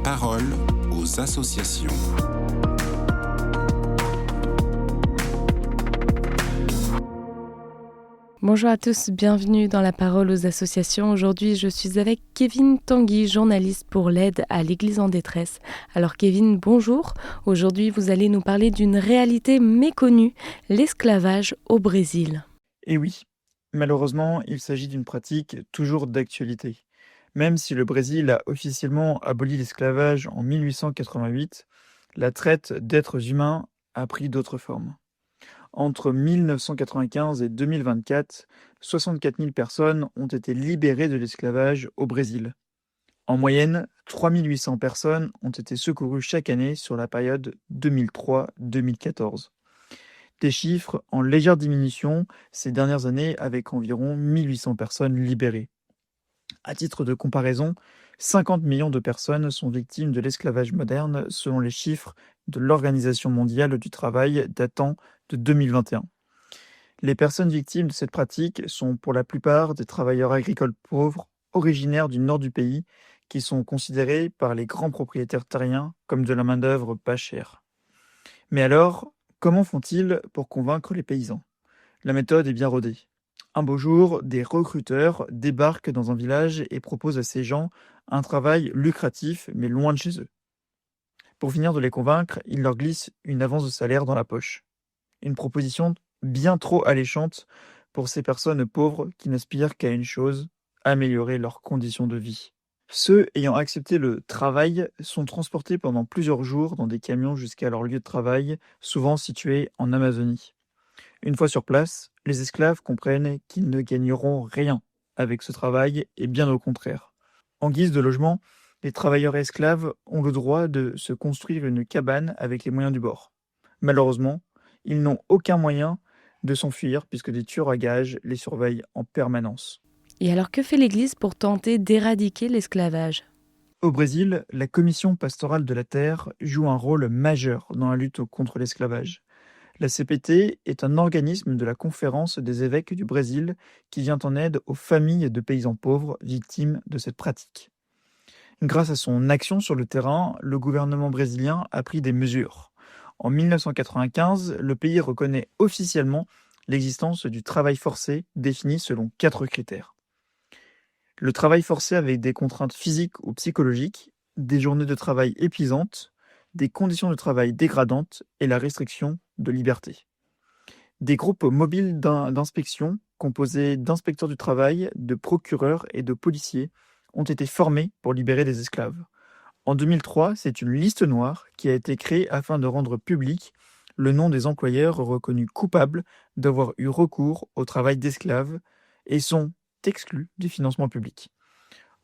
parole aux associations. Bonjour à tous, bienvenue dans La Parole aux associations. Aujourd'hui, je suis avec Kevin Tanguy, journaliste pour l'aide à l'Église en détresse. Alors Kevin, bonjour. Aujourd'hui, vous allez nous parler d'une réalité méconnue, l'esclavage au Brésil. Et oui, malheureusement, il s'agit d'une pratique toujours d'actualité. Même si le Brésil a officiellement aboli l'esclavage en 1888, la traite d'êtres humains a pris d'autres formes. Entre 1995 et 2024, 64 000 personnes ont été libérées de l'esclavage au Brésil. En moyenne, 3 800 personnes ont été secourues chaque année sur la période 2003-2014. Des chiffres en légère diminution ces dernières années avec environ 1800 personnes libérées. À titre de comparaison, 50 millions de personnes sont victimes de l'esclavage moderne selon les chiffres de l'Organisation mondiale du travail datant de 2021. Les personnes victimes de cette pratique sont pour la plupart des travailleurs agricoles pauvres originaires du nord du pays qui sont considérés par les grands propriétaires terriens comme de la main-d'œuvre pas chère. Mais alors, comment font-ils pour convaincre les paysans ? La méthode est bien rodée. Un beau jour, des recruteurs débarquent dans un village et proposent à ces gens un travail lucratif mais loin de chez eux. Pour finir de les convaincre, ils leur glissent une avance de salaire dans la poche. Une proposition bien trop alléchante pour ces personnes pauvres qui n'aspirent qu'à une chose, améliorer leurs conditions de vie. Ceux ayant accepté le travail sont transportés pendant plusieurs jours dans des camions jusqu'à leur lieu de travail, souvent situé en Amazonie. Une fois sur place, les esclaves comprennent qu'ils ne gagneront rien avec ce travail et bien au contraire. En guise de logement, les travailleurs esclaves ont le droit de se construire une cabane avec les moyens du bord. Malheureusement, ils n'ont aucun moyen de s'enfuir puisque des tueurs à gages les surveillent en permanence. Et alors que fait l'Église pour tenter d'éradiquer l'esclavage ? Au Brésil, la Commission pastorale de la terre joue un rôle majeur dans la lutte contre l'esclavage. La CPT est un organisme de la Conférence des évêques du Brésil qui vient en aide aux familles de paysans pauvres victimes de cette pratique. Grâce à son action sur le terrain, le gouvernement brésilien a pris des mesures. En 1995, le pays reconnaît officiellement l'existence du travail forcé défini selon 4 critères. Le travail forcé avec des contraintes physiques ou psychologiques, des journées de travail épuisantes, des conditions de travail dégradantes et la restriction de liberté. Des groupes mobiles d'inspection, composés d'inspecteurs du travail, de procureurs et de policiers, ont été formés pour libérer des esclaves. En 2003, c'est une liste noire qui a été créée afin de rendre public le nom des employeurs reconnus coupables d'avoir eu recours au travail d'esclaves et sont exclus du financement public.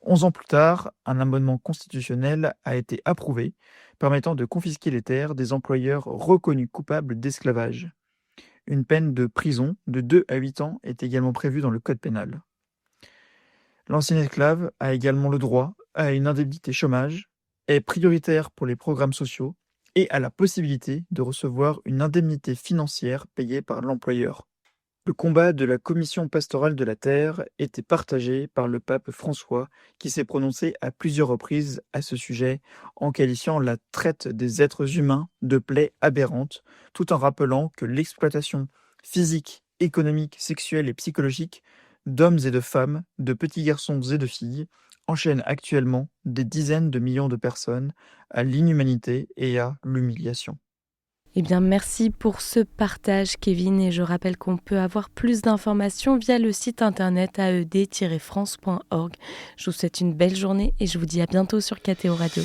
11 ans plus tard, un amendement constitutionnel a été approuvé, permettant de confisquer les terres des employeurs reconnus coupables d'esclavage. Une peine de prison de 2 à 8 ans est également prévue dans le code pénal. L'ancien esclave a également le droit à une indemnité chômage, est prioritaire pour les programmes sociaux et a la possibilité de recevoir une indemnité financière payée par l'employeur. Le combat de la Commission pastorale de la terre était partagé par le pape François qui s'est prononcé à plusieurs reprises à ce sujet en qualifiant la traite des êtres humains de plaie aberrante, tout en rappelant que l'exploitation physique, économique, sexuelle et psychologique d'hommes et de femmes, de petits garçons et de filles enchaîne actuellement des dizaines de millions de personnes à l'inhumanité et à l'humiliation. Eh bien, merci pour ce partage, Kevin. Et je rappelle qu'on peut avoir plus d'informations via le site internet aed-france.org. Je vous souhaite une belle journée et je vous dis à bientôt sur KTO Radio.